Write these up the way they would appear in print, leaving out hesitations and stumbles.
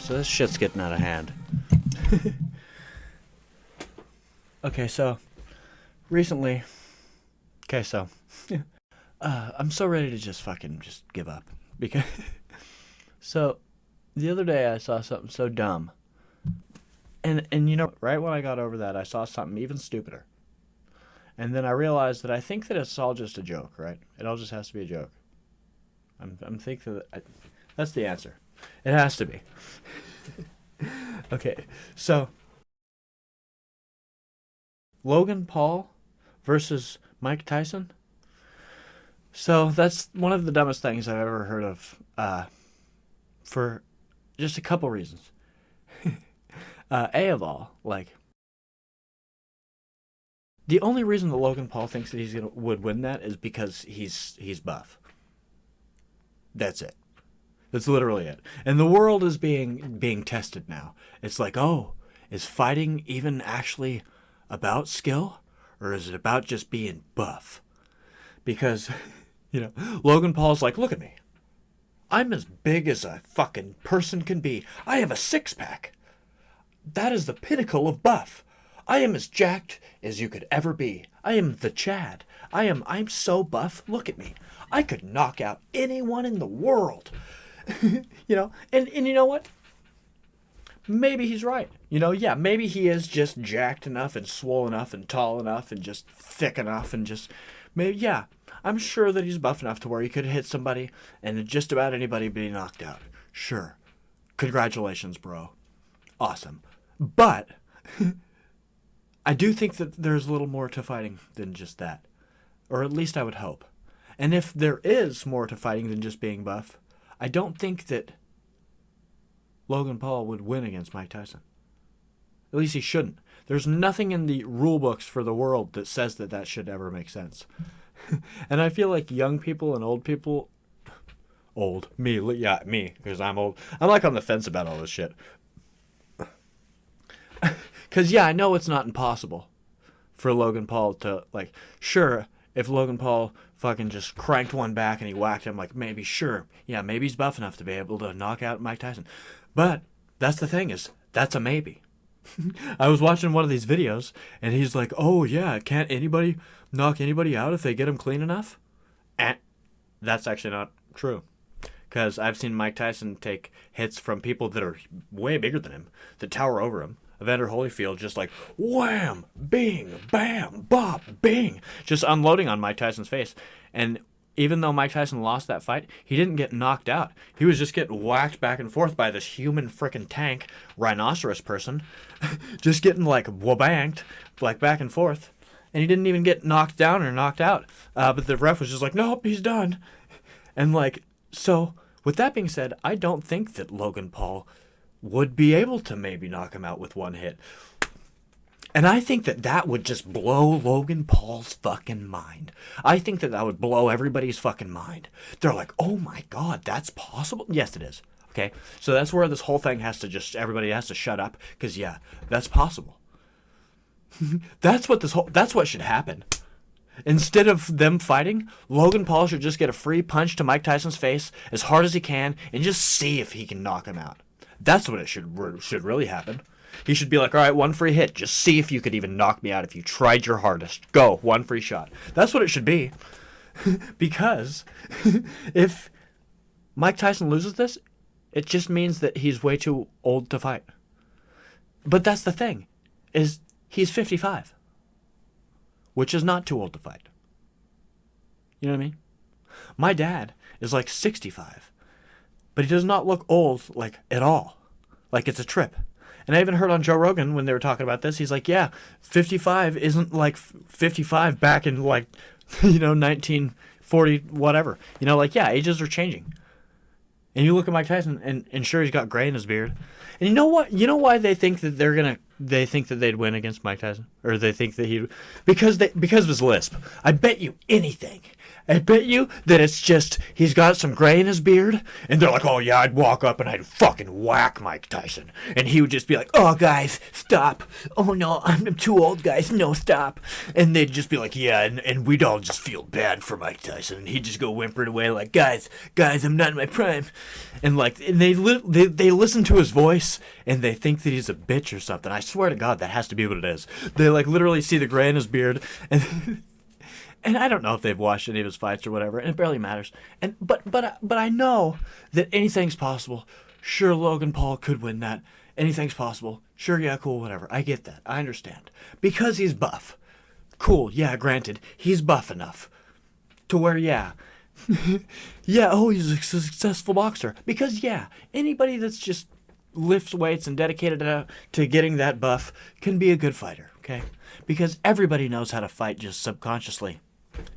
So this shit's getting out of hand. Okay, so recently, I'm so ready to just give up because so the other day I saw something so dumb, and you know, right when I got over that, I saw something even stupider, and then I realized that I think that it's all just a joke, right? It all just has to be a joke. I'm thinking that that's the answer. It has to be. Okay, so Logan Paul versus Mike Tyson. So that's one of the dumbest things I've ever heard of, for just a couple reasons. A of all, like, the only reason that Logan Paul thinks that would win that is because he's buff. That's it. That's literally it. And the world is being tested now. It's like, oh, is fighting even actually about skill, or is it about just being buff? Because, you know, Logan Paul's like, look at me. I'm as big as a fucking person can be. I have a six-pack. That is the pinnacle of buff. I am as jacked as you could ever be. I am the Chad. I'm so buff. Look at me. I could knock out anyone in the world. You know, and you know what? Maybe he's right. You know, yeah, maybe he is just jacked enough and swole enough and tall enough and just thick enough and just, maybe, yeah. I'm sure that he's buff enough to where he could hit somebody and just about anybody be knocked out. Sure. Congratulations, bro. Awesome. But I do think that there's a little more to fighting than just that. Or at least I would hope. And if there is more to fighting than just being buff, I don't think that Logan Paul would win against Mike Tyson. At least he shouldn't. There's nothing in the rule books for the world that says that should ever make sense. And I feel like young people and old people... Me, because I'm old. I'm like on the fence about all this shit. Because, yeah, I know it's not impossible for Logan Paul to, like, sure, if Logan Paul fucking just cranked one back and he whacked him, like, maybe, sure, yeah, maybe he's buff enough to be able to knock out Mike Tyson. But that's the thing is, that's a maybe. I was watching one of these videos, and he's like, oh, yeah, can't anybody knock anybody out if they get him clean enough? And that's actually not true. Because I've seen Mike Tyson take hits from people that are way bigger than him, that tower over him. Evander Holyfield just like, wham, bing, bam, bop, bing, just unloading on Mike Tyson's face. And even though Mike Tyson lost that fight, he didn't get knocked out. He was just getting whacked back and forth by this human frickin' tank rhinoceros person, just getting like wabanked, like back and forth. And he didn't even get knocked down or knocked out. But the ref was just like, nope, he's done. And like, so with that being said, I don't think that Logan Paul would be able to maybe knock him out with one hit. And I think that would just blow Logan Paul's fucking mind. I think that would blow everybody's fucking mind. They're like, oh my God, that's possible? Yes, it is. Okay? So that's where this whole thing everybody has to shut up. Because, yeah, that's possible. That's what should happen. Instead of them fighting, Logan Paul should just get a free punch to Mike Tyson's face as hard as he can and just see if he can knock him out. That's what it should really happen. He should be like, all right, one free hit. Just see if you could even knock me out if you tried your hardest. Go, one free shot. That's what it should be. Because if Mike Tyson loses this, it just means that he's way too old to fight. But that's the thing, is he's 55. Which is not too old to fight. You know what I mean? My dad is like 65. But he does not look old, like, at all. Like, it's a trip. And I even heard on Joe Rogan when they were talking about this, he's like, yeah, 55 isn't like 55 back in, like, 1940, whatever. Like, yeah, ages are changing. And you look at Mike Tyson, and sure, he's got gray in his beard. And you know what? You know why they think that they think that they'd win against Mike Tyson? Or they think that because of his lisp. I bet you anything. I bet you that it's just he's got some gray in his beard, and they're like, oh yeah, I'd walk up and I'd fucking whack Mike Tyson, and he would just be like, oh guys, stop, oh no, I'm too old, guys, no, stop, and they'd just be like, yeah, and we'd all just feel bad for Mike Tyson, and he'd just go whimpering away like, guys, I'm not in my prime, and like, and they listen to his voice, and they think that he's a bitch or something. I swear to God, that has to be what it is. They like literally see the gray in his beard, and. And I don't know if they've watched any of his fights or whatever, and it barely matters. And but I know that anything's possible. Sure, Logan Paul could win that. Anything's possible. Sure, yeah, cool, whatever. I get that. I understand. Because he's buff. Cool, yeah, granted. He's buff enough to where, yeah. Yeah, oh, he's a successful boxer. Because, yeah, anybody that's just lifts weights and dedicated to getting that buff can be a good fighter, okay? Because everybody knows how to fight just subconsciously.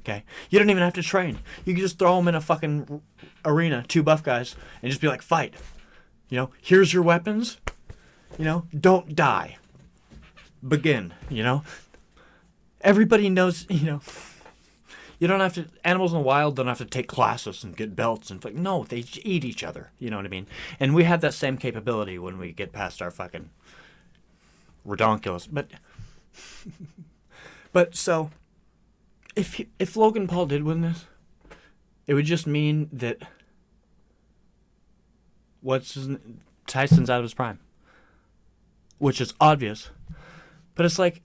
Okay, you don't even have to train. You can just throw them in a fucking arena, 2 buff guys, and just be like, fight. You know, here's your weapons. You know, don't die. Begin. You know, everybody knows. You know, you don't have to. Animals in the wild don't have to take classes and get belts and no, they eat each other. You know what I mean? And we have that same capability when we get past our fucking redonkulous. But so. If Logan Paul did win this, it would just mean that Tyson's out of his prime, which is obvious. But it's like,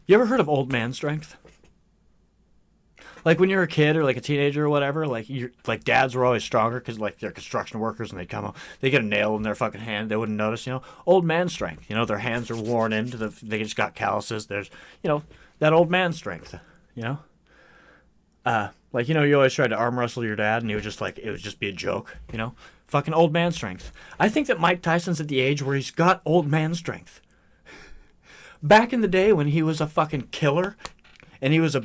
you ever heard of old man strength? Like when you're a kid or like a teenager or whatever, like dads were always stronger because like they're construction workers and they get a nail in their fucking hand, they wouldn't notice. You know, old man strength. You know, their hands are worn into they just got calluses. There's that old man strength. You know, you always tried to arm wrestle your dad, and he would just it would just be a joke. You know, fucking old man strength. I think that Mike Tyson's at the age where he's got old man strength. Back in the day when he was a fucking killer, and he was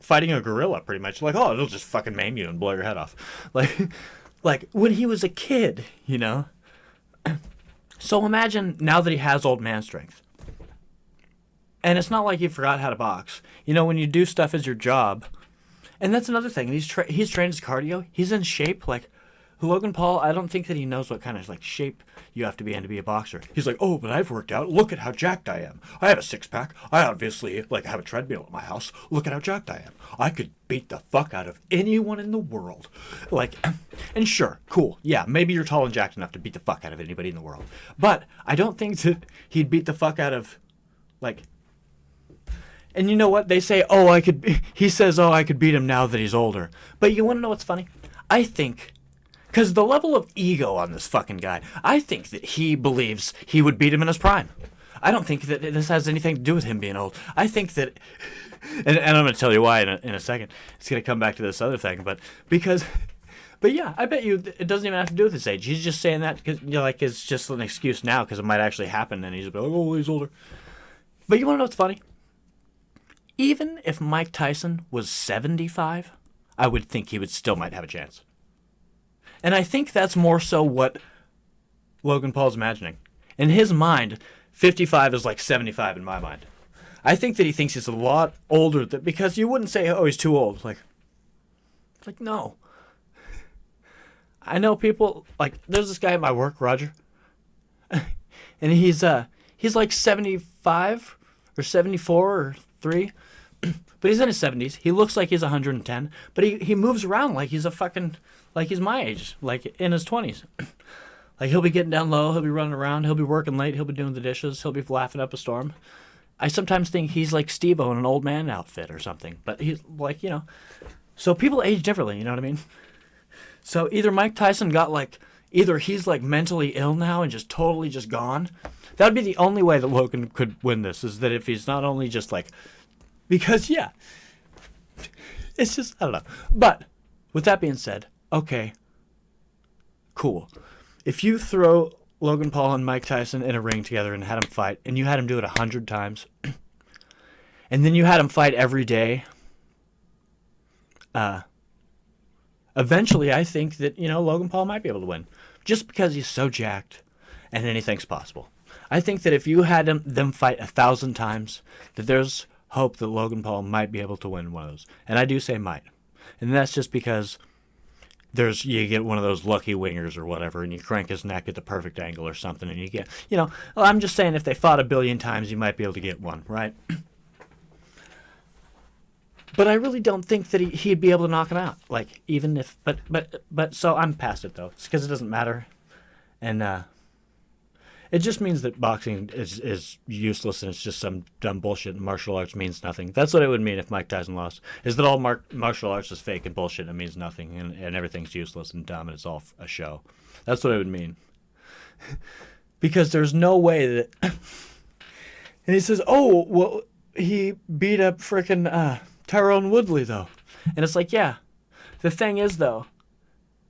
fighting a gorilla pretty much. Like, oh, it'll just fucking maim you and blow your head off. Like when he was a kid, you know. So imagine now that he has old man strength. And it's not like he forgot how to box. You know, when you do stuff as your job, and that's another thing. He's trained his cardio. He's in shape. Like Logan Paul, I don't think that he knows what kind of shape you have to be in to be a boxer. He's like, oh, but I've worked out. Look at how jacked I am. I have a 6-pack. I obviously have a treadmill at my house. Look at how jacked I am. I could beat the fuck out of anyone in the world. And sure, cool. Yeah, maybe you're tall and jacked enough to beat the fuck out of anybody in the world. But I don't think that he'd beat the fuck out of And you know what? They say, he says, I could beat him now that he's older. But you want to know what's funny? I think, because the level of ego on this fucking guy, I think that he believes he would beat him in his prime. I don't think that this has anything to do with him being old. I think that, and I'm going to tell you why in a second. It's going to come back to this other thing, but yeah, I bet you it doesn't even have to do with his age. He's just saying that because, it's just an excuse now because it might actually happen, and he's like, oh, he's older. But you want to know what's funny? Even if Mike Tyson was 75, I would think he still might have a chance. And I think that's more so what Logan Paul's imagining. In his mind, 55 is like 75 in my mind. I think that he thinks he's a lot older because you wouldn't say, oh, he's too old. No. I know people, there's this guy at my work, Roger. And he's like 75 or 74 or 3. But he's in his 70s. He looks like he's 110. But he moves around like he's he's my age, in his 20s. He'll be getting down low. He'll be running around. He'll be working late. He'll be doing the dishes. He'll be laughing up a storm. I sometimes think he's like Steve-O in an old man outfit or something. But he's So people age differently, you know what I mean? So either Mike Tyson got either he's mentally ill now and just totally just gone. That would be the only way that Logan could win this, is that if he's not only just because, yeah, it's just, I don't know. But with that being said, okay, cool. If you throw Logan Paul and Mike Tyson in a ring together and had them fight, and you had them do it 100 times, and then you had them fight every day, eventually I think that, Logan Paul might be able to win. Just because he's so jacked and anything's possible. I think that if you had them fight 1,000 times, that there's hope that Logan Paul might be able to win one of those. And I do say might. And that's just because you get one of those lucky wingers or whatever, and you crank his neck at the perfect angle or something, and you get, well, I'm just saying if they fought 1 billion times, you might be able to get one, right? But I really don't think that he'd be able to knock him out. Like, even if, but so I'm past it, though. It's because it doesn't matter. And, it just means that boxing is useless and it's just some dumb bullshit and martial arts means nothing. That's what it would mean if Mike Tyson lost, is that all martial arts is fake and bullshit and it means nothing and everything's useless and dumb and it's all a show. That's what it would mean. Because there's no way that... And he says, oh, well, he beat up frickin' Tyrone Woodley, though. And it's like, yeah. The thing is, though,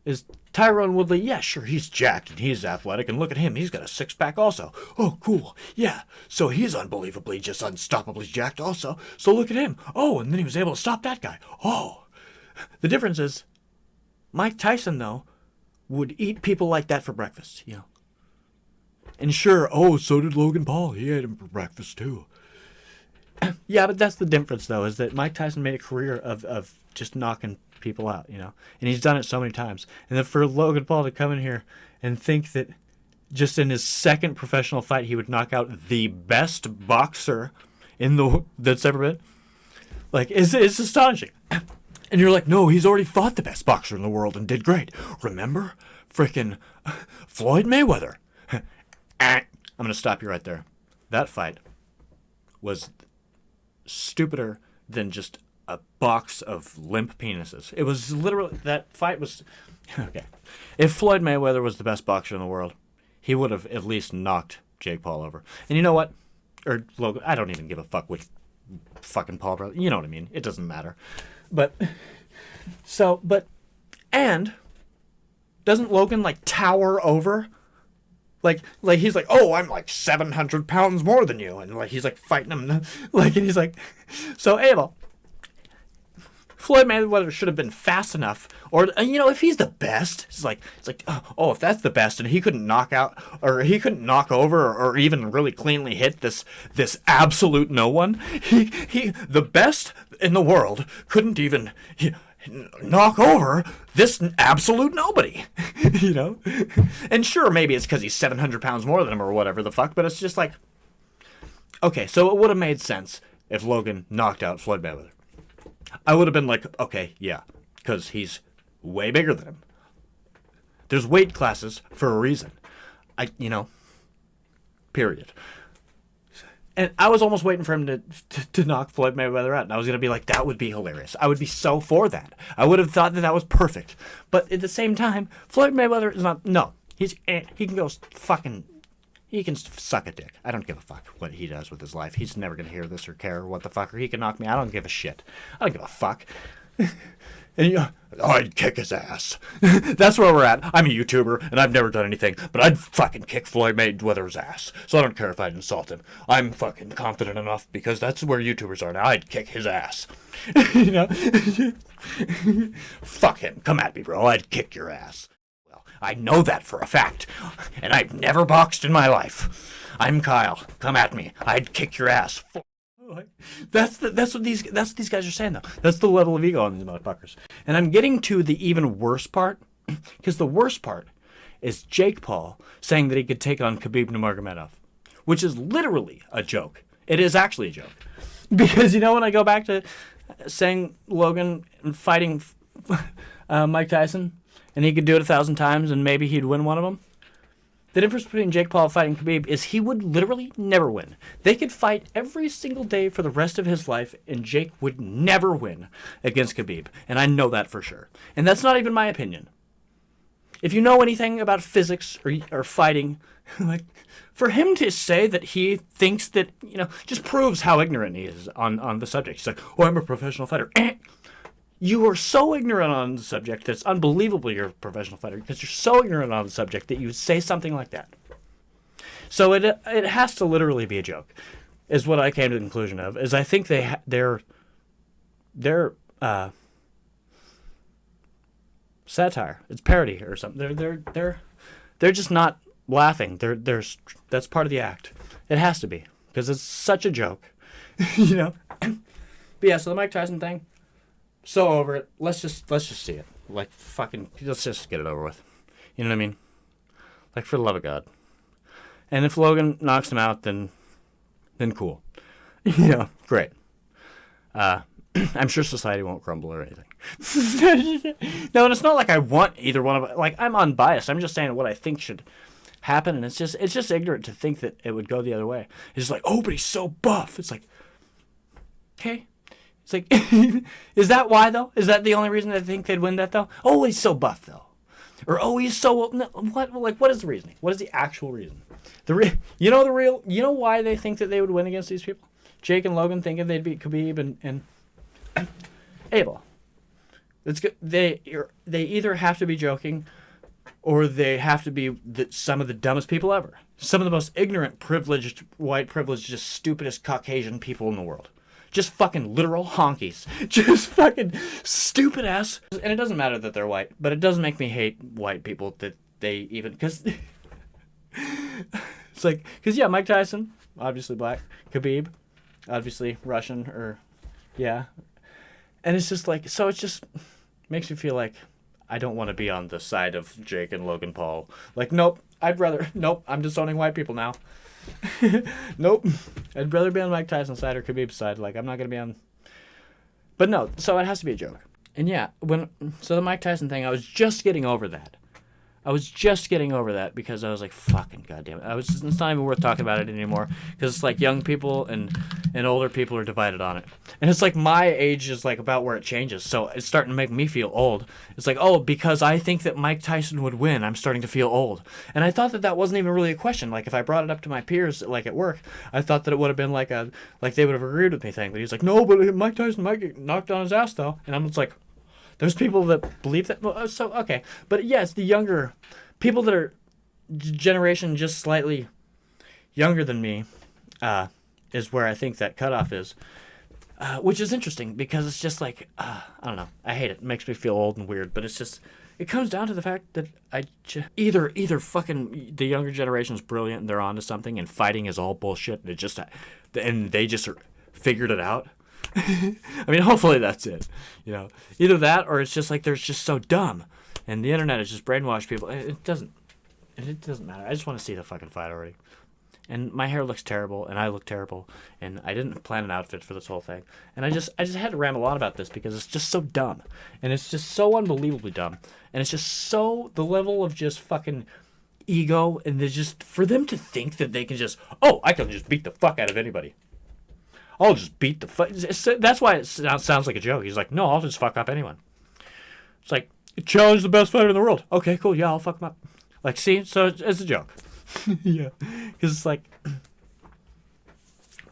is Tyrone Woodley, yeah, sure, he's jacked and he's athletic, and look at him, he's got a six-pack also. Oh, cool, yeah, so he's unbelievably, just unstoppably jacked also, so look at him. Oh, and then he was able to stop that guy. Oh. The difference is, Mike Tyson, though, would eat people like that for breakfast, And sure, oh, so did Logan Paul, he ate him for breakfast, too. Yeah, but that's the difference, though, is that Mike Tyson made a career of just knocking people out, and he's done it so many times. And then for Logan Paul to come in here and think that just in his second professional fight he would knock out the best boxer that's ever been, like, it's astonishing. And you're like, no, he's already fought the best boxer in the world and did great. Remember? Frickin' Floyd Mayweather. I'm gonna stop you right there. That fight was stupider than just a box of limp penises. It was literally, that fight was, okay. If Floyd Mayweather was the best boxer in the world, he would have at least knocked Jake Paul over. And you know what? Or Logan, I don't even give a fuck which fucking Paul brother, you know what I mean? It doesn't matter. And doesn't Logan like tower over? Like he's like, oh, I'm like 700 pounds more than you. And like, he's like fighting him. Like, and he's like, so Abel, Floyd Mayweather should have been fast enough, or if he's the best, it's like, oh, if that's the best, and he couldn't knock out, or he couldn't knock over, or even really cleanly hit this absolute no one. He the best in the world couldn't even knock over this absolute nobody, And sure, maybe it's because he's 700 pounds more than him or whatever the fuck, but it's just like, okay, so it would have made sense if Logan knocked out Floyd Mayweather. I would have been like, okay, yeah, because he's way bigger than him. There's weight classes for a reason. Period. And I was almost waiting for him to knock Floyd Mayweather out. And I was going to be like, that would be hilarious. I would be so for that. I would have thought that was perfect. But at the same time, Floyd Mayweather is not, no. He can go fucking... He can suck a dick. I don't give a fuck what he does with his life. He's never going to hear this or care what the fuck. Or he can knock me. I don't give a shit. I don't give a fuck. And I'd kick his ass. That's where we're at. I'm a YouTuber, and I've never done anything, but I'd fucking kick Floyd Mayweather's ass. So I don't care if I'd insult him. I'm fucking confident enough, because that's where YouTubers are now. I'd kick his ass. Fuck him. Come at me, bro. I'd kick your ass. I know that for a fact, and I've never boxed in my life. I'm Kyle. Come at me. I'd kick your ass. That's what these guys are saying, though. That's the level of ego on these motherfuckers. And I'm getting to the even worse part, because the worst part is Jake Paul saying that he could take on Khabib Nurmagomedov, which is literally a joke. It is actually a joke. Because, when I go back to saying Logan fighting Mike Tyson, and he could do it 1,000 times, and maybe he'd win one of them. The difference between Jake Paul fighting Khabib is he would literally never win. They could fight every single day for the rest of his life, and Jake would never win against Khabib. And I know that for sure. And that's not even my opinion. If you know anything about physics or fighting, like, for him to say that he thinks that, just proves how ignorant he is on the subject. He's like, oh, I'm a professional fighter. You are so ignorant on the subject that it's unbelievable you're a professional fighter, because you're so ignorant on the subject that you say something like that. So it has to literally be a joke, is what I came to the conclusion of. Is I think they're satire. It's parody or something. They're just not laughing. That's part of the act. It has to be, because it's such a joke, But yeah, so the Mike Tyson thing, so over it. Let's just see it. Like, fucking, let's just get it over with. You know what I mean? Like, for the love of God. And if Logan knocks him out, then cool. You know, great. I'm sure society won't crumble or anything. No, and it's not like I want either one of, like, I'm unbiased. I'm just saying what I think should happen, and it's just ignorant to think that it would go the other way. It's just like, oh, but he's so buff. It's like, okay. It's like, is that why, though? Is that the only reason they think they'd win that, though? Oh, he's so buff, though. Or, oh, he's so, no, what is the reasoning? What is the actual reason? You know why they think that they would win against these people? Jake and Logan thinking they'd beat Khabib and Abel. It's good. They either have to be joking, or they have to be some of the dumbest people ever. Some of the most ignorant, privileged, white privileged, just stupidest Caucasian people in the world. Just fucking literal honkies. Just fucking stupid ass. And it doesn't matter that they're white, but it does make me hate white people that they even, because it's like, because yeah, Mike Tyson, obviously black. Khabib, obviously Russian, or yeah. And it's just like, so it just makes me feel like I don't want to be on the side of Jake and Logan Paul. Like, nope, I'm disowning white people now. Nope, I'd rather be on Mike Tyson's side or Khabib's side. Like, I'm not going to be on. But no, so it has to be a joke. And yeah, so the Mike Tyson thing, I was just getting over that. Because I was like, fucking goddamn it. It's not even worth talking about it anymore. Because it's like young people and older people are divided on it. And it's like my age is like about where it changes. So it's starting to make me feel old. It's like, oh, because I think that Mike Tyson would win, I'm starting to feel old. And I thought that wasn't even really a question. Like, if I brought it up to my peers, like at work, I thought that it would have been like they would have agreed with me thing. But he's like, no, but Mike Tyson might get knocked on his ass though. And I'm just like, there's people that believe that. So, okay. But yeah, it's the younger people that are generation just slightly younger than me is where I think that cutoff is. Which is interesting because it's just like, I don't know. I hate it. It makes me feel old and weird. But it's just, it comes down to the fact that either fucking the younger generation is brilliant and they're onto something and fighting is all bullshit and they just figured it out. I mean, hopefully that's it. You know, either that or it's just like they're just so dumb, and the internet has just brainwashed people. It doesn't matter. I just want to see the fucking fight already. And my hair looks terrible, and I look terrible, and I didn't plan an outfit for this whole thing. And I just had to ramble on about this because it's just so dumb, and it's just so unbelievably dumb, and it's just so the level of just fucking ego, and there's just for them to think that they can just, oh, I can just beat the fuck out of anybody. I'll just beat the fuck. That's why it sounds like a joke. He's like, no, I'll just fuck up anyone. It's like, challenge the best fighter in the world. Okay, cool. Yeah, I'll fuck him up. Like, see? So it's a joke. Yeah. Because it's like.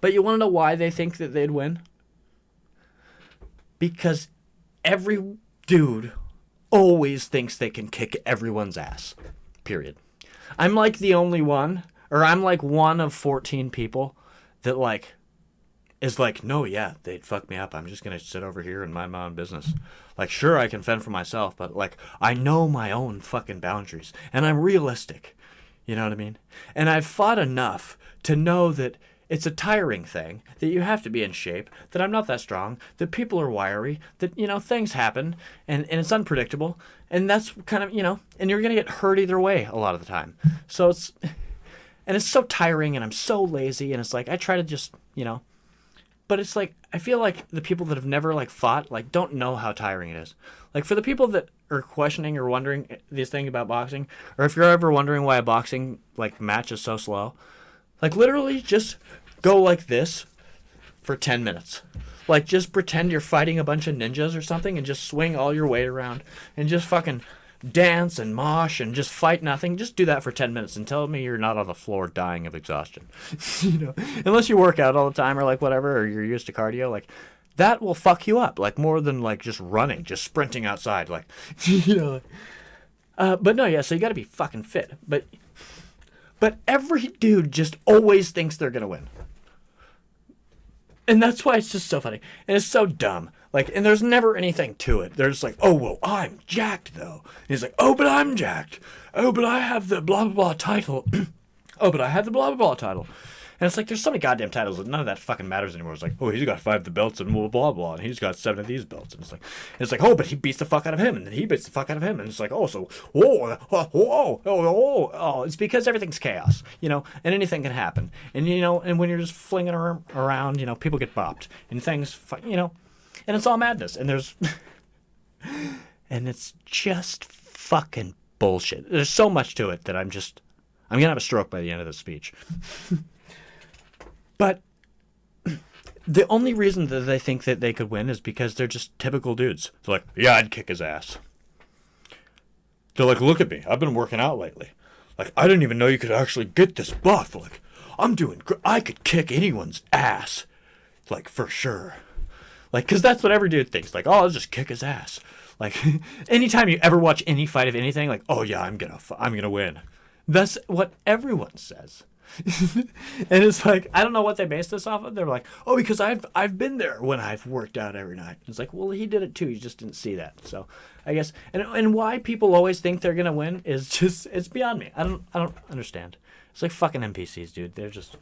But you want to know why they think that they'd win? Because every dude always thinks they can kick everyone's ass. Period. I'm like the only one, or I'm like one of 14 people that like. Is like, no, yeah, they'd fuck me up. I'm just going to sit over here and mind my own business. Like, sure, I can fend for myself, but, like, I know my own fucking boundaries. And I'm realistic. You know what I mean? And I've fought enough to know that it's a tiring thing, that you have to be in shape, that I'm not that strong, that people are wiry, that, you know, things happen, and it's unpredictable. And that's kind of, you know, and you're going to get hurt either way a lot of the time. So it's so tiring, and I'm so lazy, and it's like, I try to just, you know, but it's like, I feel like the people that have never, like, fought, like, don't know how tiring it is. Like, for the people that are questioning or wondering this thing about boxing, or if you're ever wondering why a boxing, like, match is so slow, like, literally just go like this for 10 minutes. Like, just pretend you're fighting a bunch of ninjas or something and just swing all your weight around and just fucking dance and mosh and just fight nothing. Just do that for 10 minutes and tell me you're not on the floor dying of exhaustion. You know, unless you work out all the time or like whatever, or you're used to cardio, like that will fuck you up like more than like just running, just sprinting outside, like, you know. But no, yeah, so you got to be fucking fit. But every dude just always thinks they're gonna win, and that's why it's just so funny and it's so dumb. Like, and there's never anything to it. There's like, oh, well, I'm jacked, though. And he's like, oh, but I'm jacked. Oh, but I have the blah, blah, blah title. Oh, but I have the blah, blah, blah title. And it's like, there's so many goddamn titles that none of that fucking matters anymore. It's like, oh, he's got 5 of the belts and blah, blah, blah. And he's got 7 of these belts. And it's like, oh, but he beats the fuck out of him. And then he beats the fuck out of him. And it's like, oh, so, it's because everything's chaos, you know, and anything can happen. And, you know, and when you're just flinging around, you know, people get bopped. And things, you know, and it's all madness. And there's, and it's just fucking bullshit. There's so much to it that I'm going to have a stroke by the end of this speech. But the only reason that they think that they could win is because they're just typical dudes. They're like, yeah, I'd kick his ass. They're like, look at me. I've been working out lately. Like, I didn't even know you could actually get this buff. Like, I could kick anyone's ass. Like, for sure. Like, because that's what every dude thinks. Like, oh, I'll just kick his ass. Like, anytime you ever watch any fight of anything, like, oh yeah, I'm gonna win. That's what everyone says. And it's like, I don't know what they base this off of. They're like, oh, because I've been there when I've worked out every night. It's like, well, he did it too. You just didn't see that. So I guess, and why people always think they're gonna win is just, it's beyond me. I don't understand. It's like fucking NPCs, dude. They're just,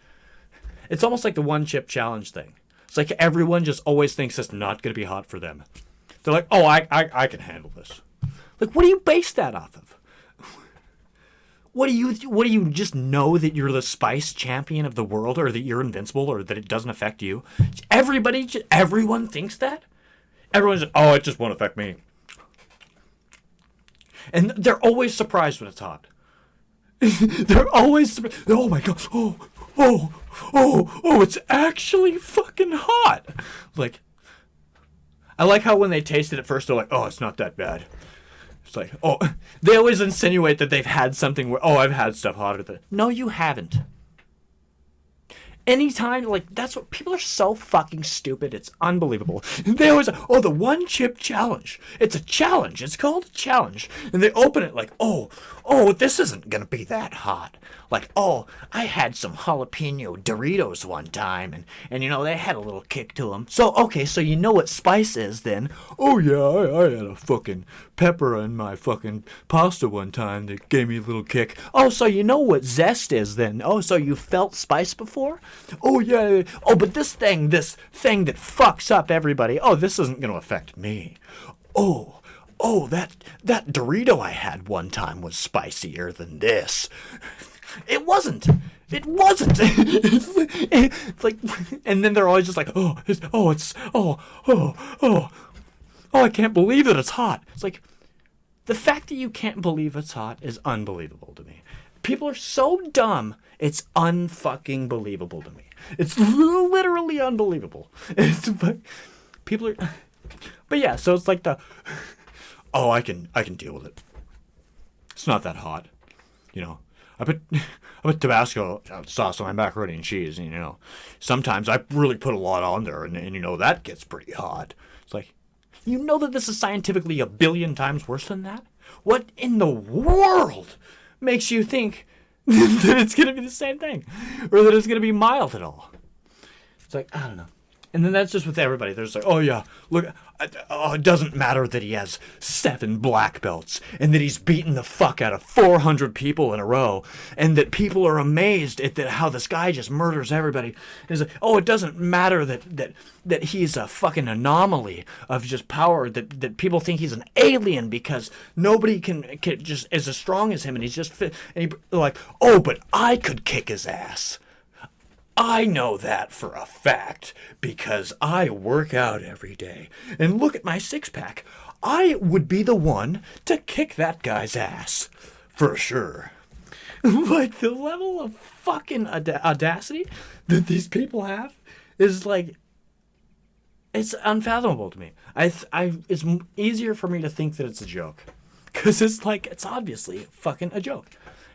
it's almost like the one chip challenge thing. It's like everyone just always thinks it's not gonna be hot for them. They're like, oh, I can handle this. Like, what do you base that off of? What do you just know that you're the spice champion of the world, or that you're invincible, or that it doesn't affect you? Everyone thinks that? Everyone's like, oh, it just won't affect me. And they're always surprised when it's hot. They're always surprised. Oh my god, it's actually fucking hot. Like, I like how when they taste it at first, they're like, oh, it's not that bad. It's like, oh, they always insinuate that they've had something where, oh, I've had stuff hotter than. No, you haven't. Anytime, like, that's what, people are so fucking stupid. It's unbelievable. They always, oh, the one chip challenge. It's a challenge. It's called a challenge. And they open it like, oh, this isn't going to be that hot. Like, oh, I had some jalapeno Doritos one time, and you know, they had a little kick to them. So, okay, so you know what spice is then. Oh, yeah, I had a fucking pepper in my fucking pasta one time that gave me a little kick. Oh, so you know what zest is then. Oh, so you felt spice before? Oh, yeah. Oh, but this thing that fucks up everybody. Oh, this isn't going to affect me. Oh, that Dorito I had one time was spicier than this. It wasn't. It's like, and then they're always just like, I can't believe that it's hot. It's like, the fact that you can't believe it's hot is unbelievable to me. People are so dumb, it's unfucking believable to me. It's literally unbelievable. People are, but yeah, so it's like oh, I can deal with it. It's not that hot, you know. I put Tabasco sauce on my macaroni and cheese, and you know, sometimes I really put a lot on there, and you know, that gets pretty hot. It's like, you know that this is scientifically 1 billion times worse than that? What in the world makes you think that it's going to be the same thing, or that it's going to be mild at all? It's like, I don't know. And then that's just with everybody. There's like, oh yeah, look, it doesn't matter that he has 7 black belts and that he's beaten the fuck out of 400 people in a row, and that people are amazed at how this guy just murders everybody. It's like, oh, it doesn't matter that he's a fucking anomaly of just power, that people think he's an alien because nobody can just is as strong as him, and he's just fit. And like, oh, but I could kick his ass. I know that for a fact because I work out every day. And look at my 6-pack. I would be the one to kick that guy's ass. For sure. Like, the level of fucking audacity that these people have is like, it's unfathomable to me. It's easier for me to think that it's a joke. Because it's like, it's obviously fucking a joke.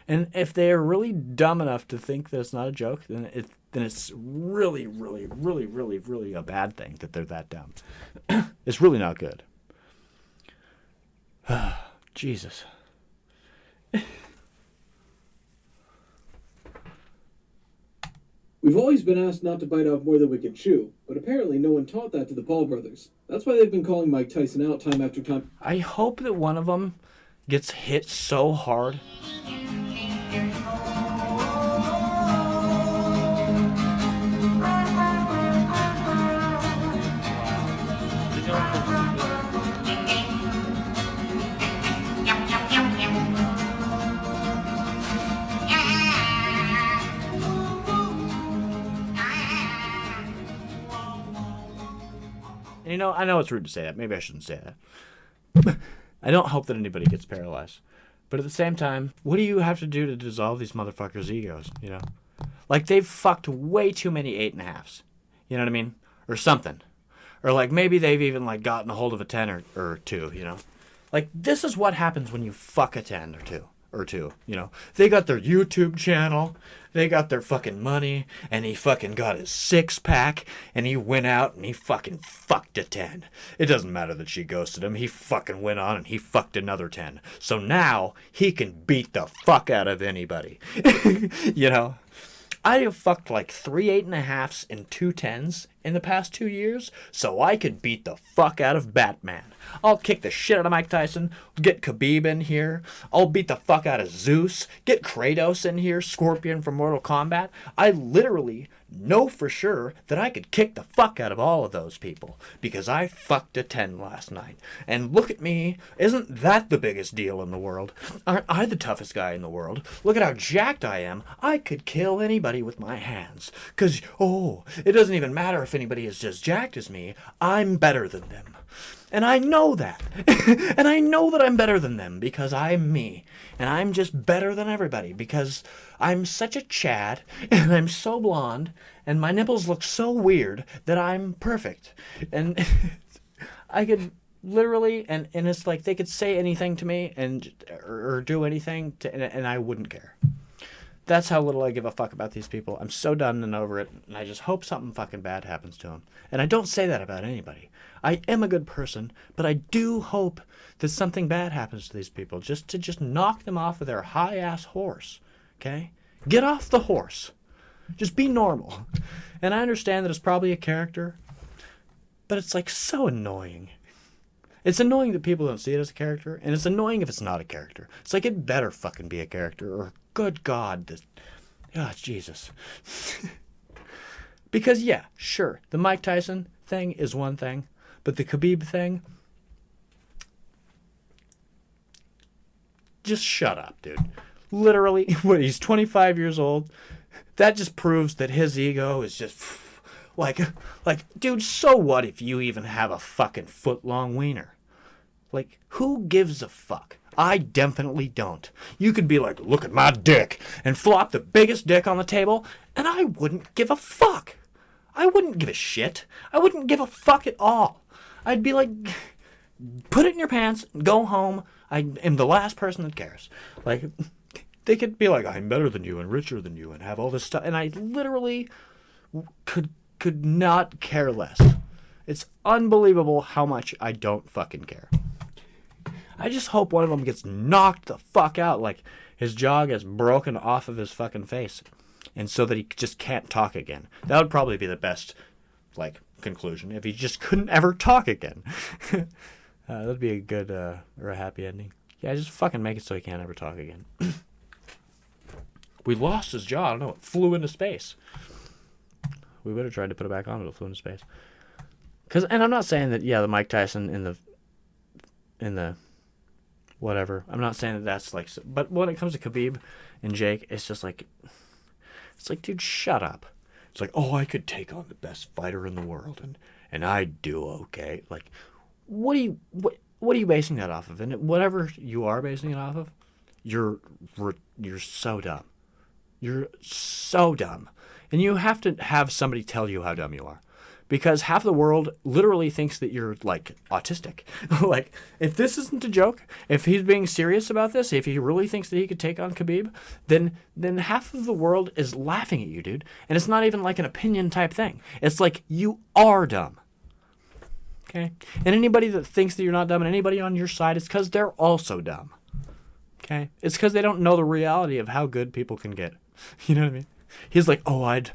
And if they're really dumb enough to think that it's not a joke, then it's really, really, really, really, really a bad thing that they're that dumb. It's really not good. Jesus. We've always been asked not to bite off more than we can chew, but apparently no one taught that to the Paul brothers. That's why they've been calling Mike Tyson out time after time. I hope that one of them gets hit so hard And, you know, I know it's rude to say that. Maybe I shouldn't say that. I don't hope that anybody gets paralyzed. But at the same time, what do you have to do to dissolve these motherfuckers' egos, you know? Like, they've fucked way too many 8.5s. You know what I mean? Or something. Or, like, maybe they've even, like, gotten a hold of a 10 or 2, you know? Like, this is what happens when you fuck a 10 or two, you know? They got their YouTube channel, they got their fucking money, and he fucking got his 6-pack, and he went out and he fucking fucked a 10. It doesn't matter that she ghosted him, he fucking went on and he fucked another 10. So now, he can beat the fuck out of anybody. You know? I have fucked like 3 8.5s and 2 10s in the past 2 years, so I could beat the fuck out of Batman. I'll kick the shit out of Mike Tyson, get Khabib in here, I'll beat the fuck out of Zeus, get Kratos in here, Scorpion from Mortal Kombat. I literally know for sure that I could kick the fuck out of all of those people, because I fucked a 10 last night. And look at me, isn't that the biggest deal in the world? Aren't I the toughest guy in the world? Look at how jacked I am. I could kill anybody with my hands. Cause, it doesn't even matter if anybody is as jacked as me, I'm better than them. And I know that. And I know that I'm better than them because I'm me. And I'm just better than everybody because I'm such a Chad and I'm so blonde and my nipples look so weird that I'm perfect. And I could literally, and it's like they could say anything to me and or do anything to, and I wouldn't care. That's how little I give a fuck about these people. I'm so done and over it, and I just hope something fucking bad happens to them. And I don't say that about anybody. I am a good person, but I do hope that something bad happens to these people, just to knock them off of their high-ass horse, okay? Get off the horse. Just be normal. And I understand that it's probably a character, but it's, like, so annoying. It's annoying that people don't see it as a character, and it's annoying if it's not a character. It's like, it better fucking be a character, or good God, this... Oh, Jesus. Because, yeah, sure, the Mike Tyson thing is one thing, but the Khabib thing... Just shut up, dude. Literally, he's 25 years old. That just proves that his ego is just... Like, dude, so what if you even have a fucking foot-long wiener? Like, who gives a fuck? I definitely don't. You could be like, look at my dick, and flop the biggest dick on the table, and I wouldn't give a fuck. I wouldn't give a shit. I wouldn't give a fuck at all. I'd be like, put it in your pants, go home. I am the last person that cares. Like, they could be like, I'm better than you and richer than you and have all this stuff, and I literally could not care less. It's unbelievable how much I don't fucking care. I just hope one of them gets knocked the fuck out, like his jaw gets broken off of his fucking face, and so that he just can't talk again. That would probably be the best, like, conclusion, if he just couldn't ever talk again. That'd be a good, or a happy ending. Yeah, just fucking make it so he can't ever talk again. We lost his jaw, I don't know, it flew into space. We would have tried to put it back on, but it flew into space. And I'm not saying that, yeah, the Mike Tyson in the whatever. I'm not saying that that's like, but when it comes to Khabib and Jake, it's just like, it's like, dude, shut up. It's like, oh, I could take on the best fighter in the world, and I'd do okay. Like, what are you basing that off of? And whatever you are basing it off of, you're so dumb. You're so dumb. And you have to have somebody tell you how dumb you are. Because half the world literally thinks that you're, like, autistic. Like, if this isn't a joke, if he's being serious about this, if he really thinks that he could take on Khabib, then half of the world is laughing at you, dude. And it's not even like an opinion type thing. It's like, you are dumb. Okay? And anybody that thinks that you're not dumb and anybody on your side, it's because they're also dumb. Okay? It's because they don't know the reality of how good people can get. You know what I mean? He's like, oh, I'd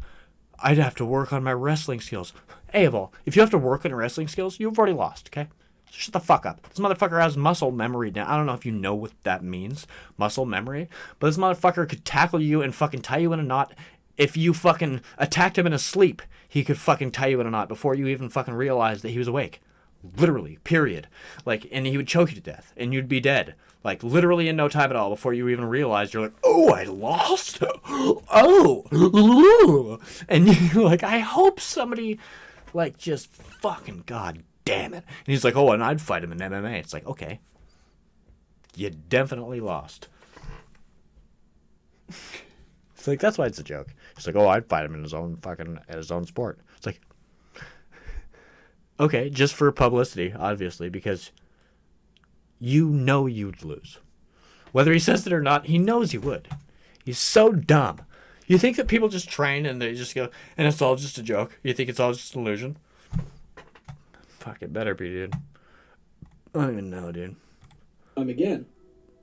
have to work on my wrestling skills. Abel, if you have to work on your wrestling skills, you've already lost, okay? So shut the fuck up. This motherfucker has muscle memory now. I don't know if you know what that means, muscle memory, but this motherfucker could tackle you and fucking tie you in a knot. If you fucking attacked him in his sleep, he could fucking tie you in a knot before you even fucking realized that he was awake. Literally, period. Like, and he would choke you to death, and you'd be dead. Like, literally in no time at all before you even realized. You're like, oh, I lost? Oh. And you're like, I hope somebody, like, just fucking god damn it. And he's like, oh, and I'd fight him in MMA. It's like, okay. You definitely lost. It's like, that's why it's a joke. It's like, oh, I'd fight him in his own sport. It's like, okay, just for publicity, obviously, because you know you'd lose. Whether he says it or not, he knows he would. He's so dumb. You think that people just train and they just go, and it's all just a joke? You think it's all just an illusion? Fuck, it better be, dude. I don't even know, dude. Again.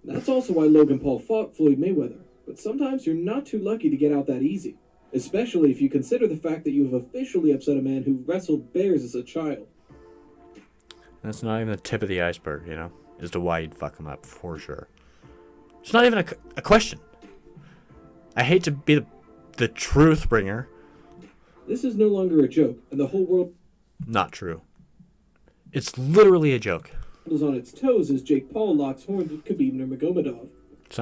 That's also why Logan Paul fought Floyd Mayweather. But sometimes you're not too lucky to get out that easy. Especially if you consider the fact that you have officially upset a man who wrestled bears as a child. That's not even the tip of the iceberg, you know, as to why you'd fuck him up, for sure. It's not even a question. I hate to be the truth bringer. This is no longer a joke, and the whole world... Not true. It's literally a joke. ...is on its toes as Jake Paul locks horns with Khabib Nurmagomedov.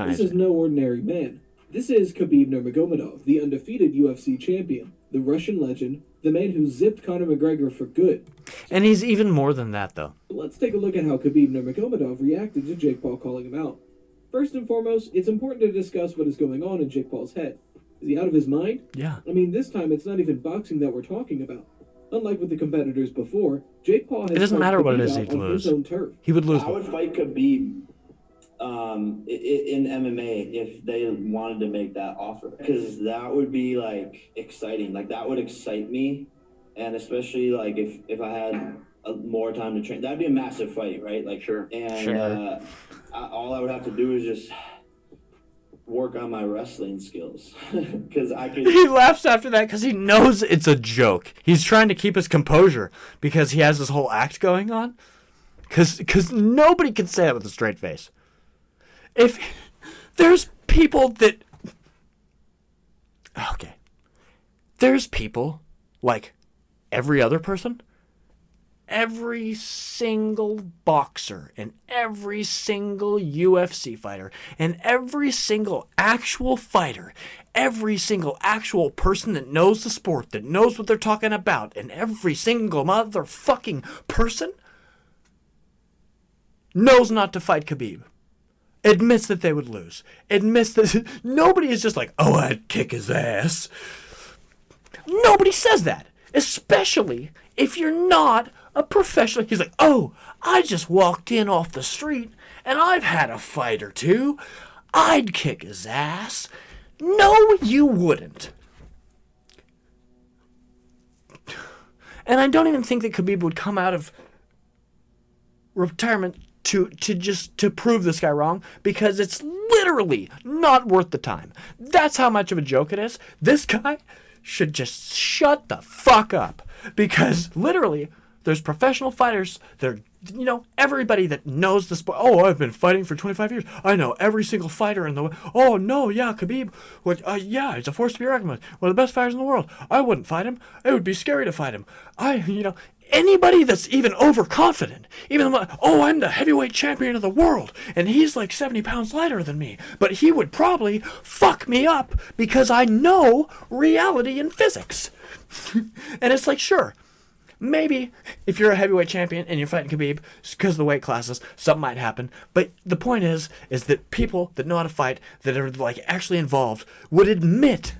This is no ordinary man. This is Khabib Nurmagomedov, the undefeated UFC champion, the Russian legend, the man who zipped Conor McGregor for good. And he's even more than that, though. Let's take a look at how Khabib Nurmagomedov reacted to Jake Paul calling him out. First and foremost, it's important to discuss what is going on in Jake Paul's head. Is he out of his mind? Yeah. I mean, this time it's not even boxing that we're talking about. Unlike with the competitors before, Jake Paul has... It doesn't matter what it is he'd lose. His own turf. He would lose. I would fight Khabib in MMA if they wanted to make that offer, because that would be like exciting. Like, that would excite me, and especially like if I had more time to train, that'd be a massive fight, right? Like, sure. And all I would have to do is just work on my wrestling skills, because I could... He laughs after that because he knows it's a joke. He's trying to keep his composure because he has this whole act going on. Because nobody can say that with a straight face. If there's people that... Okay. There's people, like every other person, every single boxer and every single UFC fighter and every single actual fighter, every single actual person that knows the sport, that knows what they're talking about, and every single motherfucking person knows not to fight Khabib. Admits that they would lose. Admits that... Nobody is just like, oh, I'd kick his ass. Nobody says that. Especially if you're not a professional. He's like, oh, I just walked in off the street and I've had a fight or two. I'd kick his ass. No, you wouldn't. And I don't even think that Khabib would come out of retirement to prove this guy wrong, because it's literally not worth the time. That's how much of a joke it is. This guy should just shut the fuck up, because literally there's professional fighters. They're, you know, everybody that knows the sport. Oh, I've been fighting for 25 years. I know every single fighter in the... Oh, no, yeah, Khabib. Yeah, it's a force to be reckoned with. One of the best fighters in the world. I wouldn't fight him. It would be scary to fight him. Anybody that's even overconfident, even though, oh, I'm the heavyweight champion of the world, and he's like 70 pounds lighter than me, but he would probably fuck me up because I know reality and physics. And it's like, sure, maybe if you're a heavyweight champion and you're fighting Khabib, because of the weight classes, something might happen. But the point is that people that know how to fight, that are like actually involved, would admit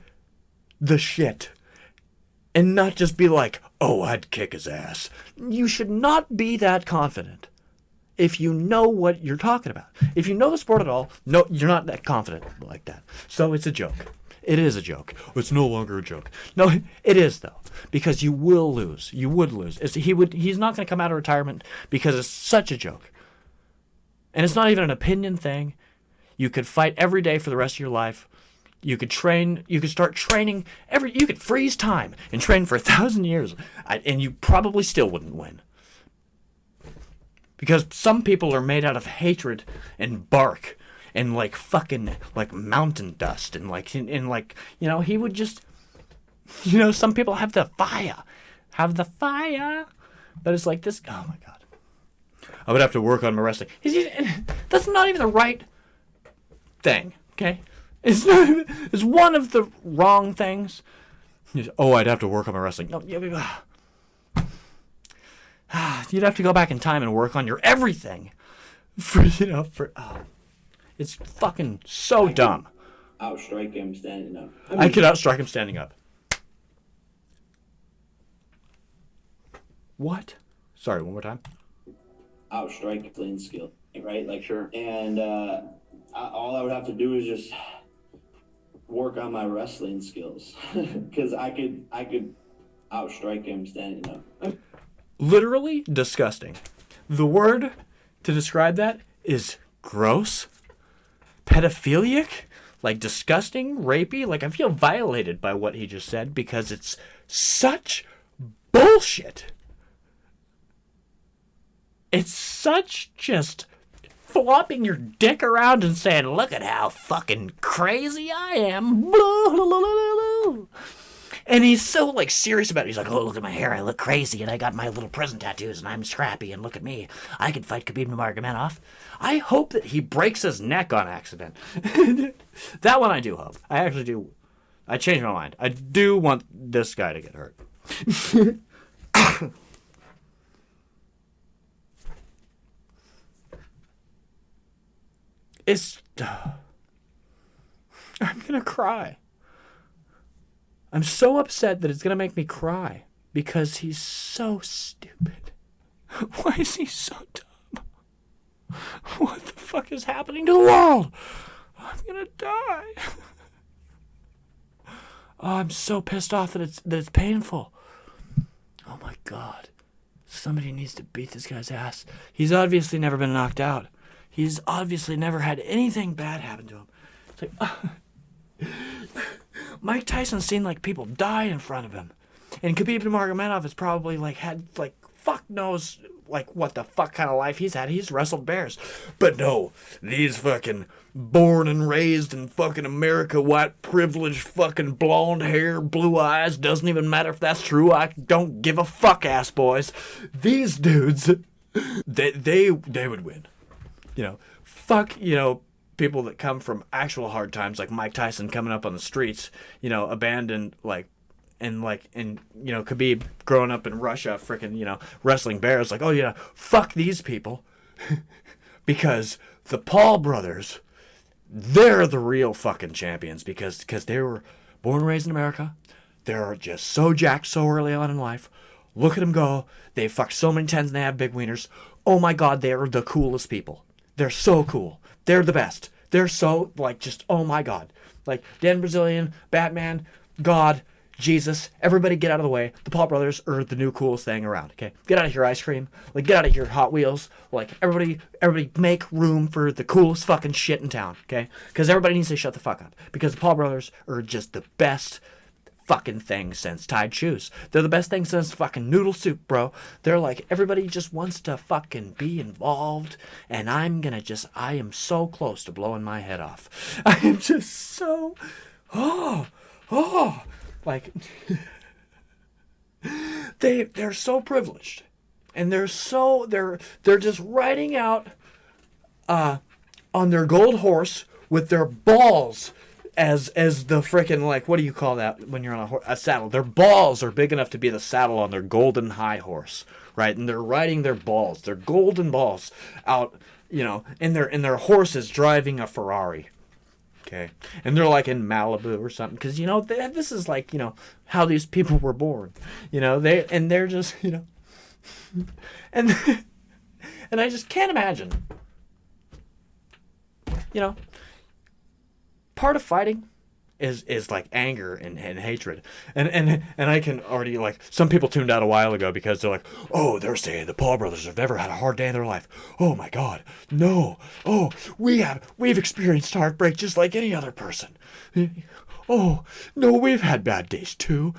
the shit. And not just be like, oh, I'd kick his ass. You should not be that confident if you know what you're talking about. If you know the sport at all, no, you're not that confident like that. So it's a joke. It is a joke. It's no longer a joke. No, it is, though, because you will lose. You would lose. He's not going to come out of retirement because it's such a joke. And it's not even an opinion thing. You could fight every day for the rest of your life. You could train, you could start training you could freeze time and train for 1,000 years, and you probably still wouldn't win. Because some people are made out of hatred and bark and like fucking like mountain dust and like, he would just, some people have the fire. But it's like this, oh my God. I would have to work on my wrestling. That's not even the right thing, okay? It's one of the wrong things. I'd have to work on my wrestling. No, you'd have to go back in time and work on your everything. It's fucking so dumb. Outstrike him standing up. I could outstrike him standing up. What? Sorry, one more time. Outstrike clean skill, right? Like, sure. And all I would have to do is just work on my wrestling skills, because I could outstrike him standing up. Literally disgusting. The word to describe that is gross, pedophilic, like disgusting, rapey. Like, I feel violated by what he just said because it's such bullshit. It's such just flopping your dick around and saying, look at how fucking crazy I am. And he's so, like, serious about it. He's like, oh, look at my hair. I look crazy, and I got my little prison tattoos, and I'm scrappy, and look at me. I can fight Khabib Nurmagomedov. I hope that he breaks his neck on accident. That one I do hope. I actually do. I changed my mind. I do want this guy to get hurt. I'm gonna cry. I'm so upset that it's gonna make me cry because he's so stupid. Why is he so dumb? What the fuck is happening to the world? I'm gonna die. Oh, I'm so pissed off that it's painful. Oh my god. Somebody needs to beat this guy's ass. He's obviously never been knocked out. He's obviously never had anything bad happen to him. It's like, Mike Tyson's seen, like, people die in front of him. And Khabib Nurmagomedov has probably, like, had, like, fuck knows, like, what the fuck kind of life he's had. He's wrestled bears. But no, these fucking born and raised in fucking America, white privileged, fucking blonde hair, blue eyes, doesn't even matter if that's true, I don't give a fuck, ass boys. These dudes, they would win. Fuck, people that come from actual hard times, like Mike Tyson coming up on the streets, abandoned, and Khabib growing up in Russia, freaking, wrestling bears, like, oh yeah, fuck these people. Because the Paul brothers, they're the real fucking champions because they were born and raised in America. They're just so jacked so early on in life. Look at them go. They fuck so many tens and they have big wieners. Oh my god, they're the coolest people. They're so cool. They're the best. They're so, just, oh my god. Like, Dan Brazilian, Batman, God, Jesus, everybody get out of the way. The Paul brothers are the new coolest thing around, okay? Get out of here, ice cream. Like, get out of here, Hot Wheels. Like, everybody make room for the coolest fucking shit in town, okay? Because everybody needs to shut the fuck up. Because the Paul brothers are just the best fucking thing since tied shoes. They're the best thing since fucking noodle soup, bro. They're like, everybody just wants to fucking be involved, and I am so close to blowing my head off. I am just so, like, they're so privileged, and they're just riding out on their gold horse with their balls as the frickin', like, what do you call that when you're on a saddle? Their balls are big enough to be the saddle on their golden high horse, right? And they're riding their balls, their golden balls out, and their horse is driving a Ferrari. Okay, and they're like in Malibu or something, because this is like how these people were born, they're just and I just can't imagine, part of fighting is like anger and hatred, and I can already, like, some people tuned out a while ago because they're like, oh, they're saying the Paul brothers have never had a hard day in their life. Oh my god, no. Oh, we've experienced heartbreak just like any other person. Oh no, we've had bad days too.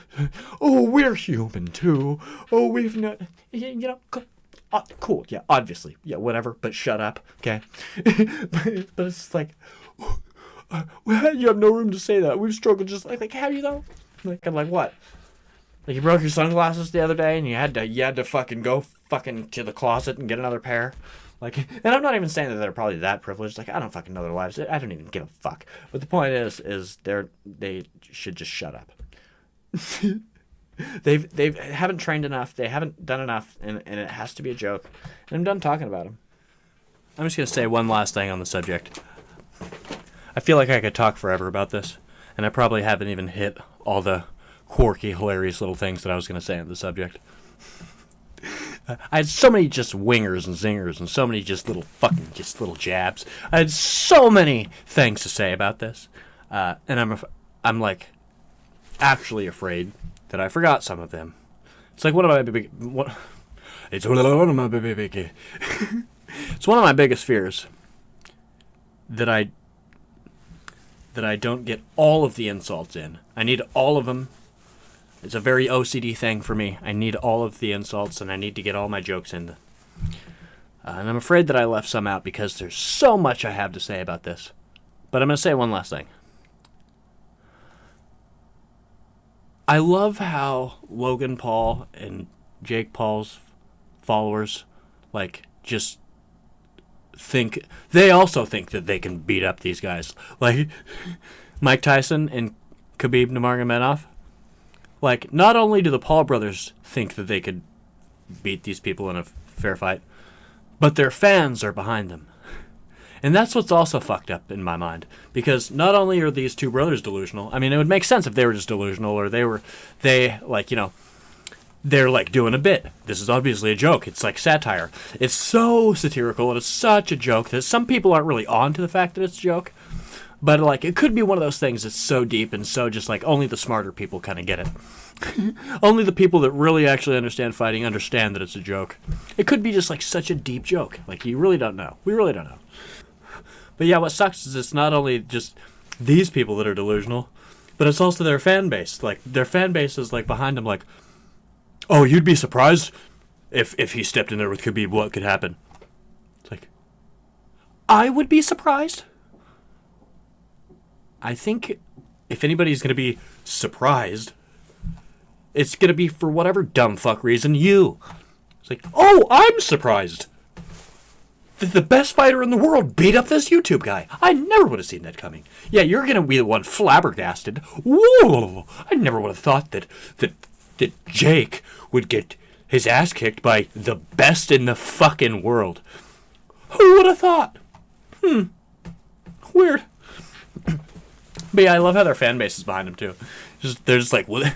Oh, we're human too. Oh, we've not, cool, yeah, obviously, yeah, whatever, but shut up, okay? But it's like, well, you have no room to say that. We've struggled just like how do you know? Like, I'm like, what? Like, you broke your sunglasses the other day, and you had to fucking go fucking to the closet and get another pair. Like, and I'm not even saying that they're probably that privileged. Like, I don't fucking know their lives. I don't even give a fuck. But the point is they should just shut up. They haven't trained enough. They haven't done enough, and it has to be a joke. And I'm done talking about them. I'm just gonna say one last thing on the subject. I feel like I could talk forever about this, and I probably haven't even hit all the quirky, hilarious little things that I was gonna say on the subject. I had so many just wingers and zingers, and so many just little jabs. I had so many things to say about this, and I'm like actually afraid that I forgot some of them. It's like one of my biggest fears that I don't get all of the insults in. I need all of them. It's a very OCD thing for me. I need all of the insults, and I need to get all my jokes in. And I'm afraid that I left some out because there's so much I have to say about this. But I'm going to say one last thing. I love how Logan Paul and Jake Paul's followers, like, just think... They also think that they can beat up these guys. Like, Mike Tyson and Khabib Nurmagomedov. Like, not only do the Paul brothers think that they could beat these people in a fair fight, but their fans are behind them. And that's what's also fucked up in my mind. Because not only are these two brothers delusional, I mean, it would make sense if they were just delusional, or they're like doing a bit. This is obviously a joke. It's like satire. It's so satirical, and it's such a joke that some people aren't really on to the fact that it's a joke. But, like, it could be one of those things that's so deep and so just, like, only the smarter people kind of get it. Only the people that really actually understand fighting understand that it's a joke. It could be just, like, such a deep joke. Like, you really don't know. We really don't know. But, yeah, what sucks is it's not only just these people that are delusional, but it's also their fan base. Like, their fan base is, like, behind them, like, oh, you'd be surprised if he stepped in there with Khabib, what could happen? It's like, I would be surprised? I think if anybody's going to be surprised, it's going to be for whatever dumb fuck reason you. It's like, oh, I'm surprised that the best fighter in the world beat up this YouTube guy. I never would have seen that coming. Yeah, you're going to be the one flabbergasted. Whoa! I never would have thought that Jake would get his ass kicked by the best in the fucking world. Who would have thought? Weird. But yeah, I love how their fan base is behind them too. They're just like, what?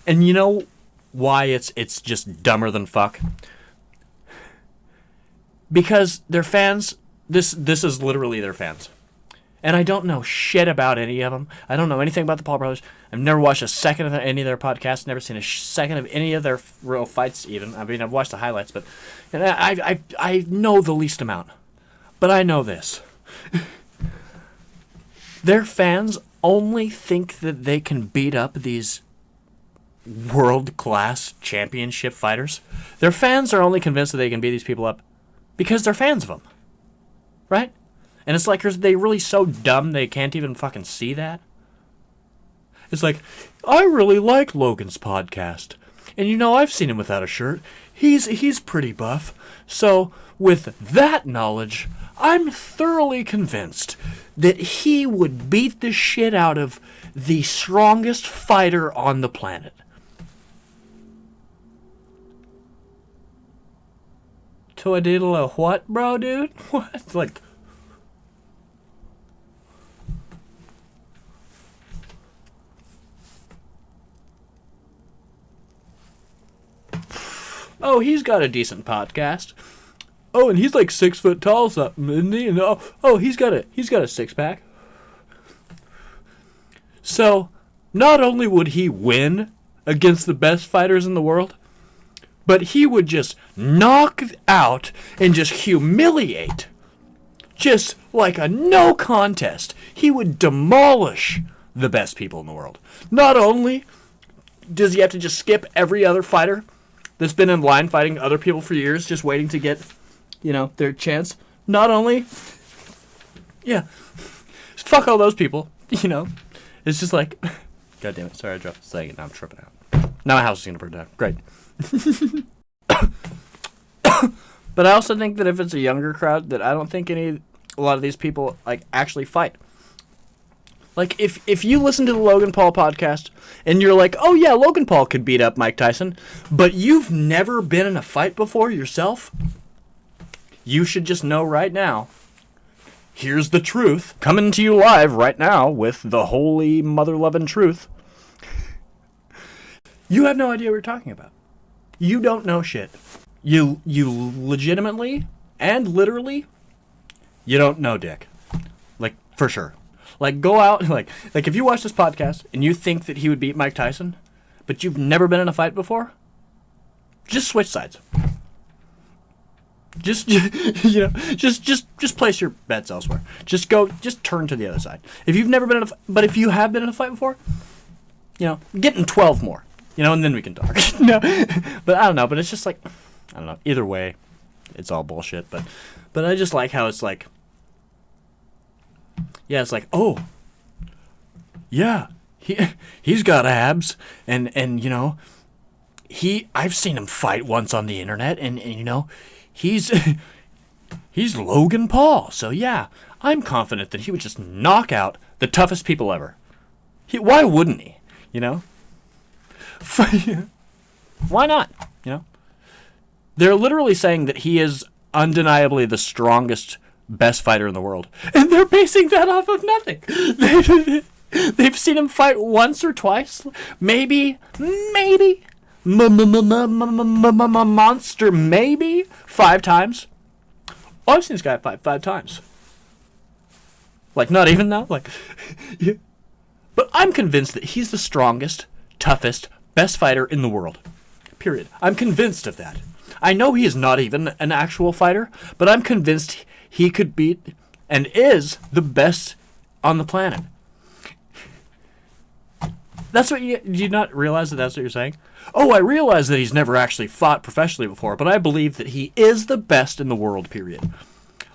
And you know why it's just dumber than fuck? Because their fans, this is literally their fans. And I don't know shit about any of them. I don't know anything about the Paul brothers. I've never watched a second of any of their podcasts. Never seen a second of any of their real fights even. I mean, I've watched the highlights, but and I know the least amount. But I know this. Their fans only think that they can beat up these world-class championship fighters. Their fans are only convinced that they can beat these people up because they're fans of them. Right? And it's like, are they really so dumb they can't even fucking see that? It's like, I really like Logan's podcast. And you know, I've seen him without a shirt. He's pretty buff. So, with that knowledge, I'm thoroughly convinced that he would beat the shit out of the strongest fighter on the planet. To a diddle a what, bro, dude? What? Like... Oh, he's got a decent podcast. Oh, and he's like 6 foot tall, something, isn't he? And he's got a six pack. So, not only would he win against the best fighters in the world, but he would just knock out and just humiliate, just like a no contest. He would demolish the best people in the world. Not only does he have to just skip every other fighter that's been in line fighting other people for years, just waiting to get, their chance. Not only, fuck all those people, It's just like, God damn it, sorry I dropped the second, now I'm tripping out. Now my house is gonna burn down. Great. But I also think that if it's a younger crowd, that I don't think a lot of these people like actually fight. Like if you listen to the Logan Paul podcast and you're like, oh yeah, Logan Paul could beat up Mike Tyson, but you've never been in a fight before yourself, you should just know right now. Here's the truth coming to you live right now with the holy mother-loving truth. You have no idea what you're talking about. You don't know shit. You legitimately and literally, you don't know dick. Like, for sure. Like, go out, like if you watch this podcast and you think that he would beat Mike Tyson, but you've never been in a fight before, just switch sides. Just place your bets elsewhere. Just turn to the other side. If you've never been in but if you have been in a fight before, get in 12 more, and then we can talk. No, but I don't know, but it's just like, I don't know. Either way, it's all bullshit. But I just like how it's like, yeah, it's like, oh, yeah, he's got abs, and I've seen him fight once on the internet, and he's Logan Paul, so yeah, I'm confident that he would just knock out the toughest people ever. Why wouldn't he? Why not? They're literally saying that he is undeniably the strongest, best fighter in the world. And they're basing that off of nothing. They've seen him fight once or twice. Maybe. Monster, maybe 5 times. Oh, I've seen this guy fight 5 times. Like, not even now. Like, yeah. But I'm convinced that he's the strongest, toughest, best fighter in the world. Period. I'm convinced of that. I know he is not even an actual fighter, but I'm convinced he could beat and is the best on the planet. That's what do you not realize that that's what you're saying? Oh, I realize that he's never actually fought professionally before, but I believe that he is the best in the world, period.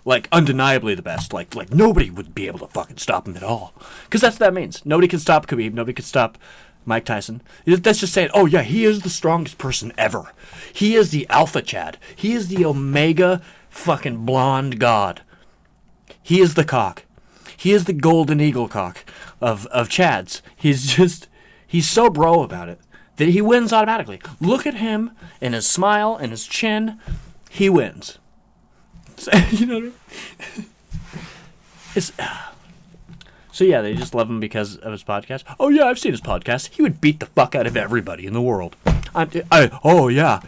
Like, undeniably the best. Like nobody would be able to fucking stop him at all. Because that's what that means. Nobody can stop Khabib. Nobody can stop Mike Tyson. That's just saying, oh yeah, he is the strongest person ever. He is the alpha Chad. He is the omega fucking blonde god. He is the cock. He is the golden eagle cock of Chads. He's so bro about it that he wins automatically. Look at him and his smile and his chin. He wins. You know what I mean? So yeah, they just love him because of his podcast. Oh yeah, I've seen his podcast. He would beat the fuck out of everybody in the world. Oh yeah,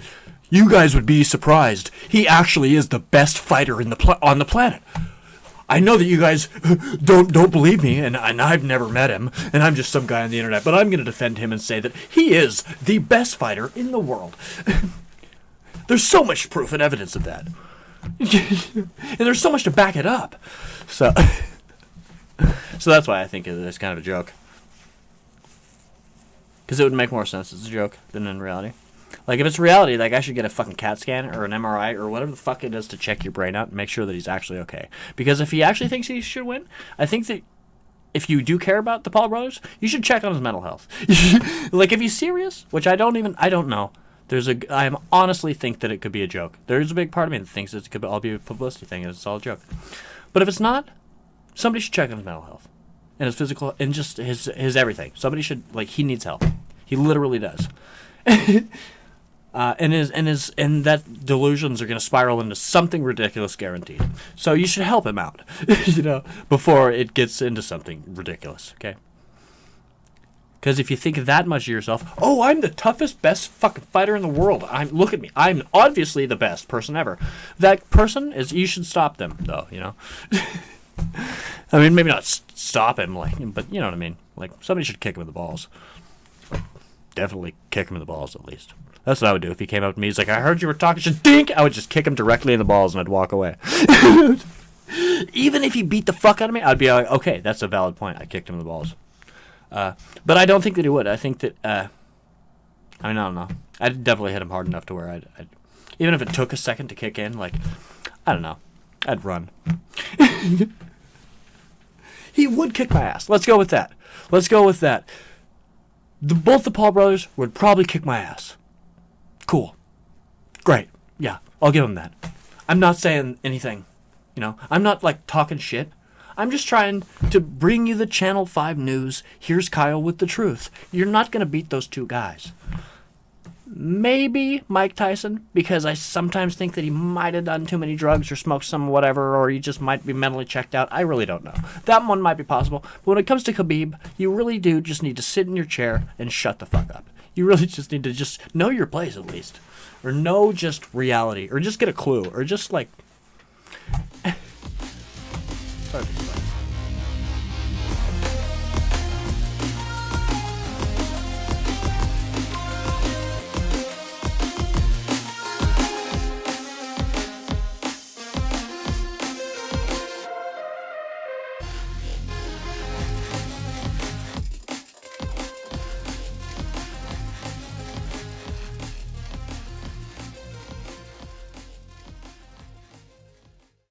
you guys would be surprised. He actually is the best fighter on the planet. I know that you guys don't believe me, and I've never met him, and I'm just some guy on the internet, but I'm going to defend him and say that he is the best fighter in the world. There's so much proof and evidence of that. And there's so much to back it up. So that's why I think it's kind of a joke. Because it would make more sense as a joke than in reality. Like, if it's reality, like, I should get a fucking CAT scan or an MRI or whatever the fuck it is to check your brain out and make sure that he's actually okay. Because if he actually thinks he should win, I think that if you do care about the Paul brothers, you should check on his mental health. Like, if he's serious, which I don't know. I honestly think that it could be a joke. There's a big part of me that thinks it could all be a publicity thing and it's all a joke. But if it's not, somebody should check on his mental health and his physical and just his everything. Somebody should, like, he needs help. He literally does. And that delusions are going to spiral into something ridiculous, guaranteed. So you should help him out, before it gets into something ridiculous, okay? Because if you think that much of yourself, oh, I'm the toughest, best fucking fighter in the world. Look at me. I'm obviously the best person ever. That person you should stop them, though, I mean, maybe not stop him, but you know what I mean. Like, somebody should kick him in the balls. Definitely kick him in the balls, at least. That's what I would do if he came up to me. He's like, I heard you were talking shit. Dink! I would just kick him directly in the balls and I'd walk away. Even if he beat the fuck out of me, I'd be like, okay, that's a valid point. I kicked him in the balls. But I don't think that he would. I think that, I don't know. I'd definitely hit him hard enough to where I'd even if it took a second to kick in, like, I don't know. I'd run. He would kick my ass. Let's go with that. both the Paul brothers would probably kick my ass. Cool. Great. Yeah, I'll give them that. I'm not saying anything, you know. I'm not, like, talking shit. I'm just trying to bring you the Channel 5 news. Here's Kyle with the truth. You're not going to beat those two guys. Maybe Mike Tyson, because I sometimes think that he might have done too many drugs or smoked some whatever, or he just might be mentally checked out. I really don't know. That one might be possible. But when it comes to Khabib, you really do just need to sit in your chair and shut the fuck up. You really just need to just know your place at least. Or know just reality. Or just get a clue. Or just, like,